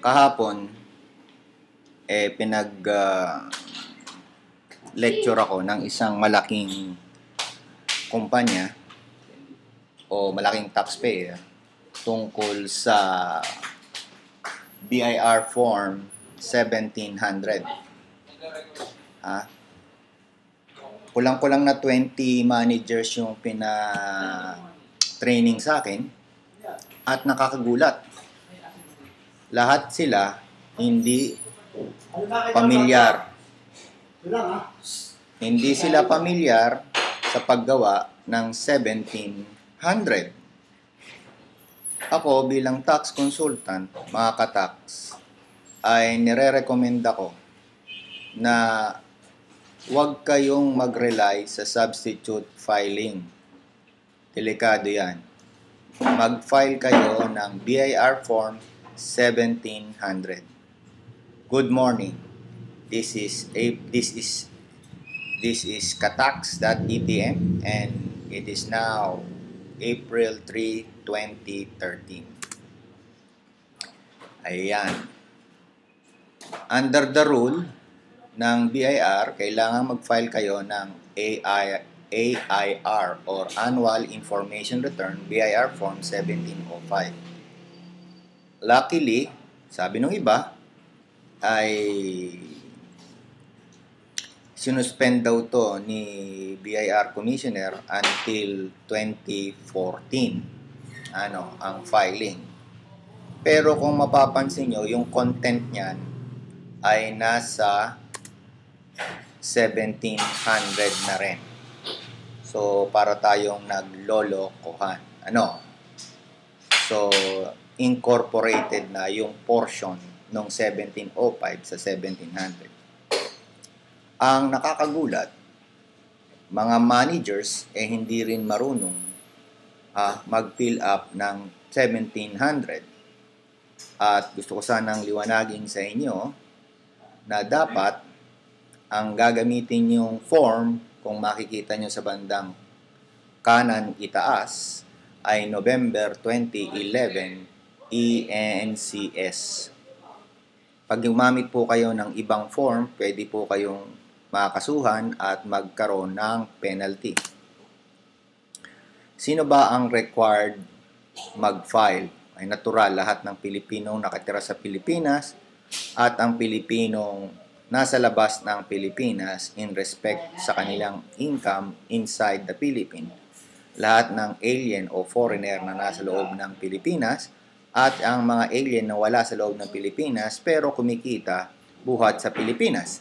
Kahapon, lecture ako ng isang malaking kumpanya o malaking taxpayer tungkol sa BIR Form 1700. Kulang-kulang na 20 managers yung training sa akin at nakakagulat. Lahat sila hindi pamilyar. Hindi sila pamilyar sa paggawa ng 1700. Ako bilang tax consultant, mga ka-tax, ay nire-recommend ako na huwag kayong mag-rely sa substitute filing. Delikado yan. Mag-file kayo ng BIR Form 1700. Good morning. This is katax.etm and it is now April 3, 2013. Ayan. Under the rule ng BIR, kailangan mag-file kayo ng AIR or Annual Information Return BIR Form 1705. Luckily, sabi nung iba, ay sinuspend daw to ni BIR Commissioner until 2014 ang filing. Pero kung mapapansin nyo, yung content niyan ay nasa 1700 na rin. So, para tayong naglolokohan. So, incorporated na yung portion ng 1705 sa 1700. Ang nakakagulat, mga managers hindi rin marunong mag-fill up ng 1700. At gusto ko sanang liwanagin sa inyo na dapat ang gagamitin yung form, kung makikita nyo sa bandang kanan itaas, ay November 2011 ENCS. Pag gumamit po kayo ng ibang form, pwede po kayong makasuhan at magkaroon ng penalty. Sino ba ang required mag-file? Ay natural, lahat ng Pilipinong nakatira sa Pilipinas at ang Pilipinong nasa labas ng Pilipinas in respect sa kanilang income inside the Philippines. Lahat ng alien o foreigner na nasa loob ng Pilipinas at ang mga alien na wala sa loob ng Pilipinas pero kumikita buhat sa Pilipinas.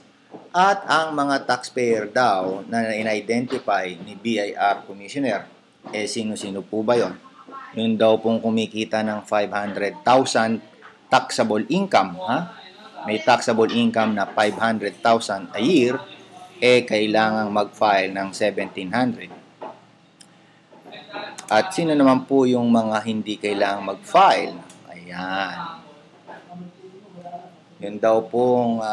At ang mga taxpayer daw na in-identify ni BIR Commissioner, sino-sino po ba yon? Yun daw pong kumikita ng 500,000 taxable income, May taxable income na 500,000 a year, kailangang mag-file ng 1,700. At sino naman po yung mga hindi kailangang mag-file? Ayan. Yun daw pong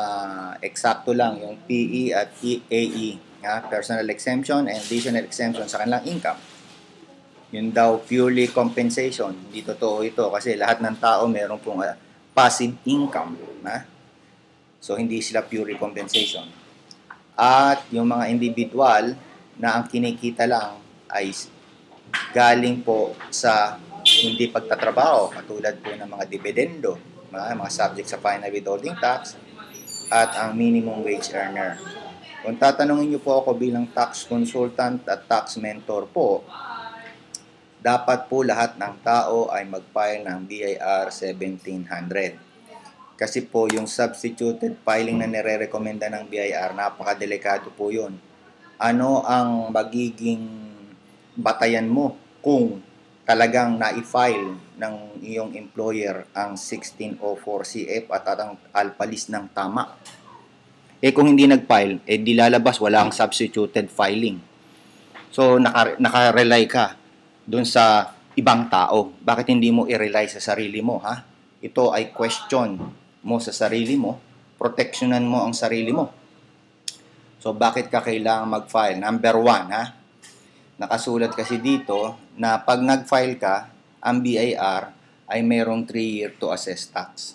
eksakto lang yung PE at AE, personal exemption and additional exemption sa kanilang income. Yun daw purely compensation. Hindi totoo ito kasi lahat ng tao meron pong passive income. So, hindi sila purely compensation. At yung mga individual na ang kinikita lang ay galing po sa hindi pagtatrabaho, katulad po ng mga dividendo, mga subject sa final withholding tax, at ang minimum wage earner. Kung tatanungin niyo po ako bilang tax consultant at tax mentor po, dapat po lahat ng tao ay mag-file ng BIR 1700. Kasi po yung substituted filing na nire-recommenda ng BIR, napakadelikado po yun. Ano ang magiging batayan mo kung talagang na-file ng iyong employer ang 1604 CF at ang alpalis ng tama? Kung hindi nag-file, di lalabas, wala ang substituted filing. So, naka-rely ka dun sa ibang tao. Bakit hindi mo i-rely sa sarili mo, Ito ay question mo sa sarili mo, proteksyonan mo ang sarili mo. So, bakit ka kailangang mag-file? Number 1, nakasulat kasi dito na pag nag-file ka, ang BIR ay mayroong 3 year to assess tax.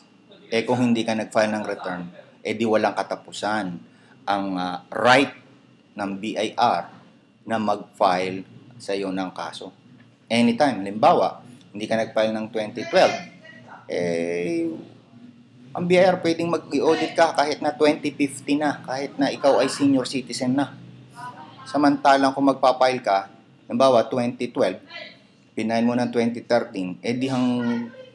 kung hindi ka nag-file ng return, di walang katapusan ang right ng BIR na mag-file sa iyo ng kaso. Anytime, halimbawa, hindi ka nag-file ng 2012, ang BIR pwedeng mag-audit ka kahit na 2050 na, kahit na ikaw ay senior citizen na. Samantalang kung magpa-file ka, halimbawa 2012, pinail mo ng 2013, di ang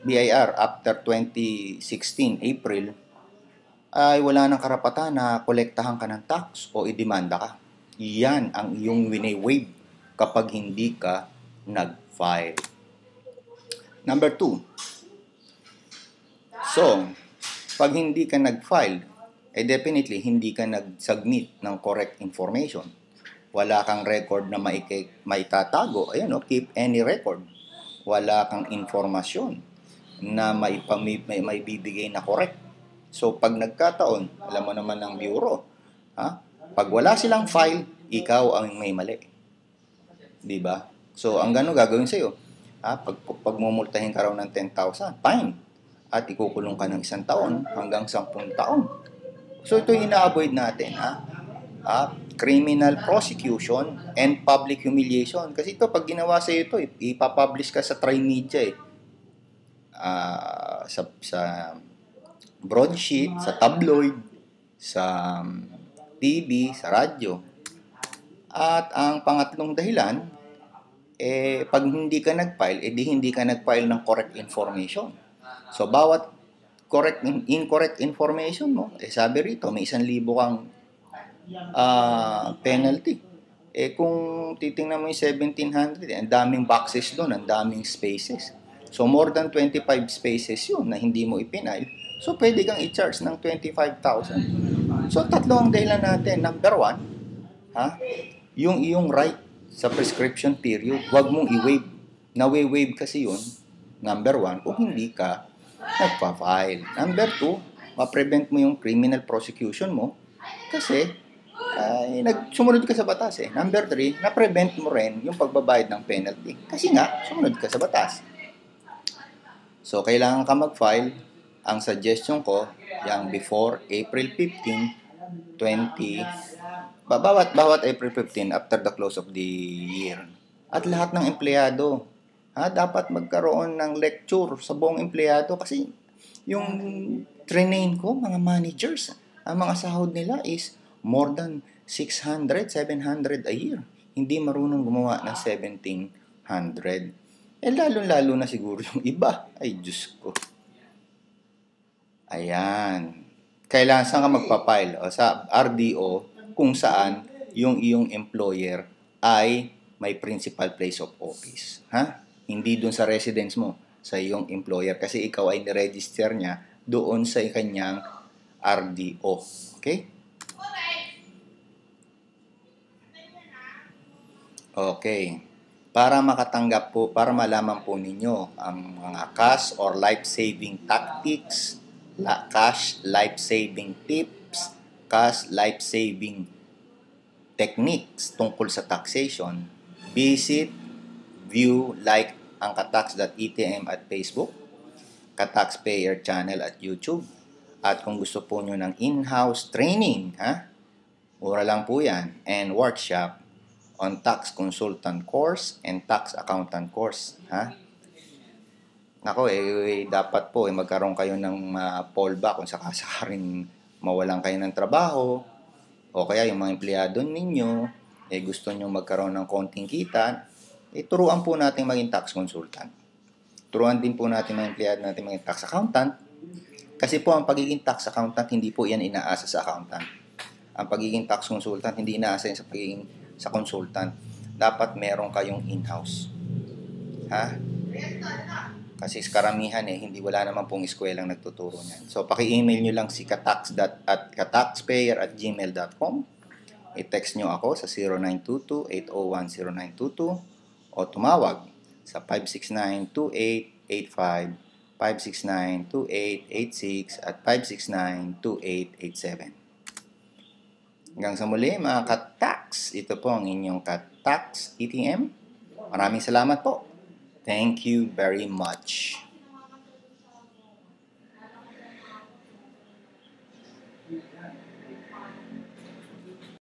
BIR after 2016, April, ay wala nang karapatan na kolektahan ka ng tax o idemanda ka. Yan ang iyong wini-waive kapag hindi ka nag-file. Number 2. So, pag hindi ka nag-file, definitely hindi ka nag-submit ng correct information. Wala kang record na maitatago. Ayan, keep any record. Wala kang informasyon na may bibigay na correct. So, pag nagkataon, alam mo naman ng bureau, pag wala silang file, ikaw ang may mali. Diba? So, ang gano'n gagawin sa'yo, pag mumultahin ka raw ng 10,000, fine. At ikukulong ka ng 1 taon hanggang 10 taon. So, ito yung ina-avoid natin. Criminal prosecution and public humiliation. Kasi ito, pag ginawa sa'yo ito, ipapublish ka sa Trimedia sa broadsheet, sa tabloid, sa TV, sa radyo. At ang pangatlong dahilan, pag hindi ka nag-file, hindi ka nag-file ng correct information. So, bawat incorrect information mo, sabi rito, may 1,000 kang penalty. Kung titingnan mo yung 1,700, ang daming boxes doon, ang daming spaces. So, more than 25 spaces yun na hindi mo ipinail. So, pwede kang i-charge ng 25,000. So, tatlo ang dahilan natin. Number 1, yung iyong right sa prescription period, huwag mong i-waive. Na-waive kasi yun, number 1, kung hindi ka nagpa-file. Number 2, ma-prevent mo yung criminal prosecution mo kasi sumunod ka sa batas. Number 3, na-prevent mo rin yung pagbabayad ng penalty kasi nga, sumunod ka sa batas. So, kailangan ka mag-file. Ang suggestion ko, yung before April 15, 20, bawat April 15 after the close of the year. At lahat ng empleyado, dapat magkaroon ng lecture sa buong empleyado kasi yung train ko, mga managers, ang mga sahod nila is more than 600, 700 a year. Hindi marunong gumawa ng 1,700. Lalo-lalo na siguro yung iba. Ay, Diyos ko. Ayan. Kailangan saan ka magpapile? Sa RDO, kung saan yung iyong employer ay may principal place of office. Hindi dun sa residence mo, sa iyong employer. Kasi ikaw ay niregister niya doon sa kanyang RDO. Okay? Okay. Para makatanggap po, para malaman po ninyo ang mga cash or life-saving tactics, cash life-saving tips, cash life-saving techniques tungkol sa taxation, visit, view, like ang katax.etm at Facebook, Kataxpayer channel at YouTube. At kung gusto po nyo ng in-house training, mura lang po yan, and workshop on tax consultant course and tax accountant course. Nako, dapat po magkaroon kayo ng fallback kung sakasakaring mawalan kayo ng trabaho o kaya yung mga empleyado ninyo gusto nyo magkaroon ng konting kita, turuan po natin maging tax consultant. Turuan din po natin mga empleyado natin maging tax accountant kasi po ang pagiging tax accountant hindi po yan inaasa sa accountant. Ang pagiging tax consultant hindi inaasa yan sa consultant. Dapat meron kayong in-house. Kasi karamihan hindi wala naman pong eskweleng nagtuturo niyan. So paki-email nyo lang si kataxpayer@gmail.com. I-text nyo ako sa 0922-801-0922 o tumawag sa 569-2885, 569-2886 at 569-2887. Hanggang sa muli mga ka-tax, ito po ang inyong ka-tax ETM. Maraming salamat po. Thank you very much.